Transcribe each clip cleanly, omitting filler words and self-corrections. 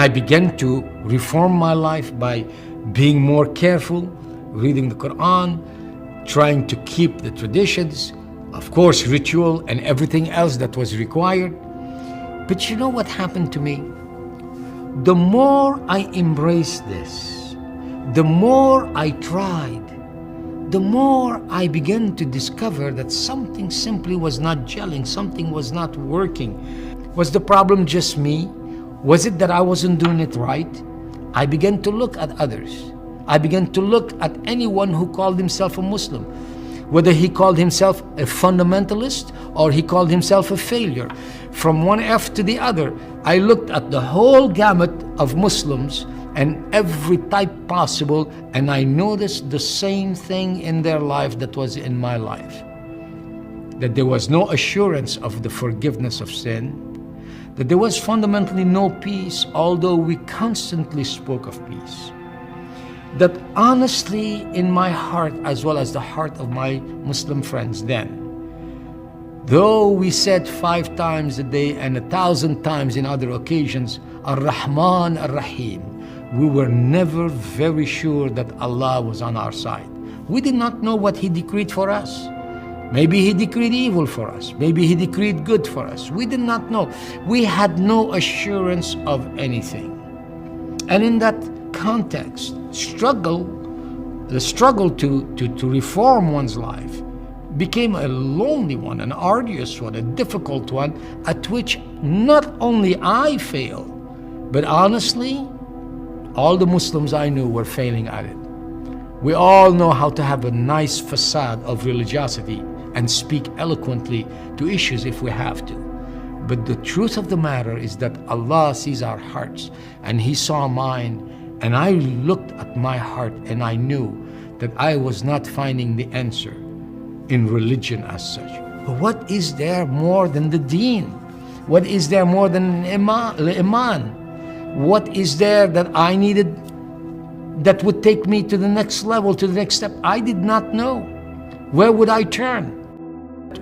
I began to reform my life by being more careful, reading the Quran, trying to keep the traditions, of course, ritual and everything else that was required. But you know what happened to me? The more I embraced this, the more I tried, the more I began to discover that something simply was not gelling, something was not working. Was the problem just me? Was it that I wasn't doing it right? I began to look at others. I began to look at anyone who called himself a Muslim, whether he called himself a fundamentalist or he called himself a failure. From one F to the other, I looked at the whole gamut of Muslims and every type possible, and I noticed the same thing in their life that was in my life. That there was no assurance of the forgiveness of sin, that there was fundamentally no peace, although we constantly spoke of peace. That honestly, in my heart, as well as the heart of my Muslim friends then, though we said 5 times a day and 1,000 times in other occasions, Ar-Rahman Ar-Rahim, we were never very sure that Allah was on our side. We did not know what He decreed for us. Maybe He decreed evil for us. Maybe He decreed good for us. We did not know. We had no assurance of anything. And in that context, the struggle to reform one's life became a lonely one, an arduous one, a difficult one, at which not only I failed, but honestly, all the Muslims I knew were failing at it. We all know how to have a nice facade of religiosity and speak eloquently to issues if we have to. But the truth of the matter is that Allah sees our hearts, and He saw mine, and I looked at my heart and I knew that I was not finding the answer in religion as such. But what is there more than the deen? What is there more than iman? What is there that I needed that would take me to the next level, to the next step? I did not know. Where would I turn?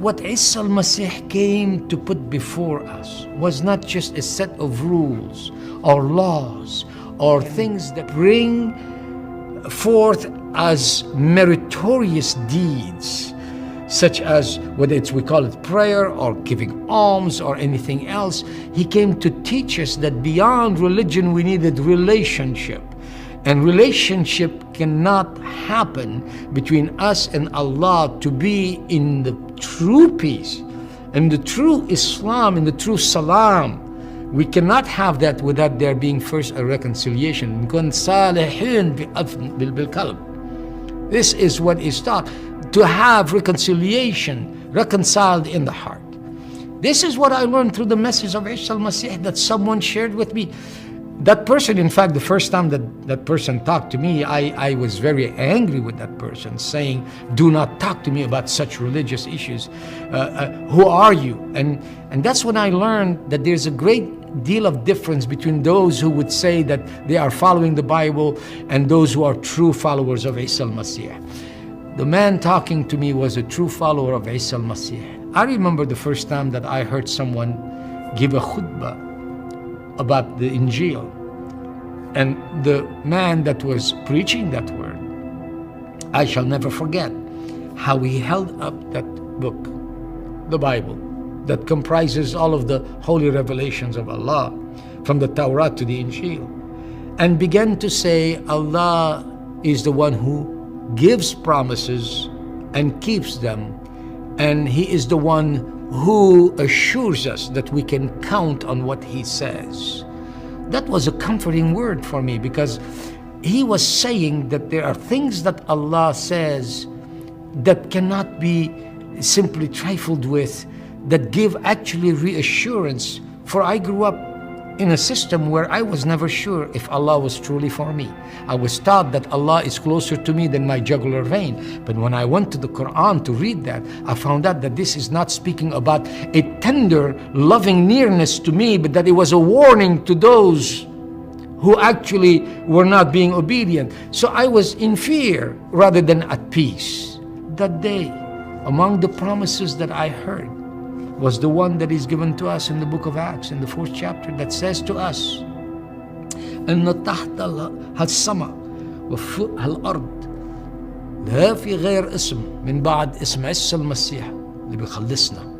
What Isa al-Masih came to put before us was not just a set of rules or laws or things that bring forth as meritorious deeds, such as whether we call it prayer or giving alms or anything else. He came to teach us that beyond religion we needed relationship. And relationship cannot happen between us and Allah to be in the true peace, in the true Islam, in the true Salam. We cannot have that without there being first a reconciliation. This is what is taught, to have reconciliation, reconciled in the heart. This is what I learned through the message of Isa al-Masih that someone shared with me. That person, in fact, the first time that person talked to me, I was very angry with that person, saying, do not talk to me about such religious issues. Who are you? And that's when I learned that there's a great deal of difference between those who would say that they are following the Bible and those who are true followers of Isa al-Masih. The man talking to me was a true follower of Isa al-Masih. I remember the first time that I heard someone give a khutbah about the Injil, and the man that was preaching that word, I shall never forget how he held up that book, the Bible, that comprises all of the holy revelations of Allah, from the Torah to the Injil, and began to say Allah is the one who gives promises and keeps them, and He is the one who assures us that we can count on what He says. That was a comforting word for me, because he was saying that there are things that Allah says that cannot be simply trifled with, that give actually reassurance. For I grew up in a system where I was never sure if Allah was truly for me. I was taught that Allah is closer to me than my jugular vein. But when I went to the Quran to read that, I found out that this is not speaking about a tender, loving nearness to me, but that it was a warning to those who actually were not being obedient. So I was in fear rather than at peace. That day, among the promises that I heard, was the one that is given to us in the book of Acts, in the 4th chapter, that says to us إن تحت هالسماء وفوق هالأرض لا في غير اسم من بعد اسم عيسى المسيح اللي بيخلصنا.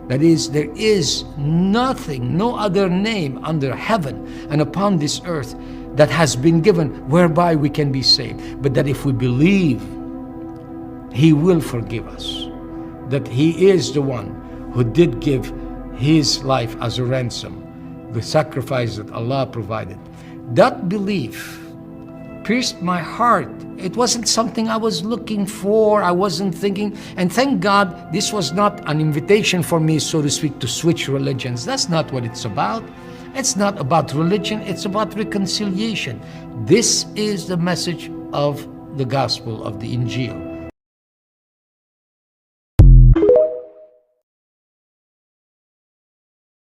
That is, there is nothing, no other name under heaven and upon this earth that has been given whereby we can be saved. But that if we believe, He will forgive us. That He is the one who did give His life as a ransom, the sacrifice that Allah provided. That belief pierced my heart. It wasn't something I was looking for. I wasn't thinking. And thank God, this was not an invitation for me, so to speak, to switch religions. That's not what it's about. It's not about religion. It's about reconciliation. This is the message of the gospel of the Injil.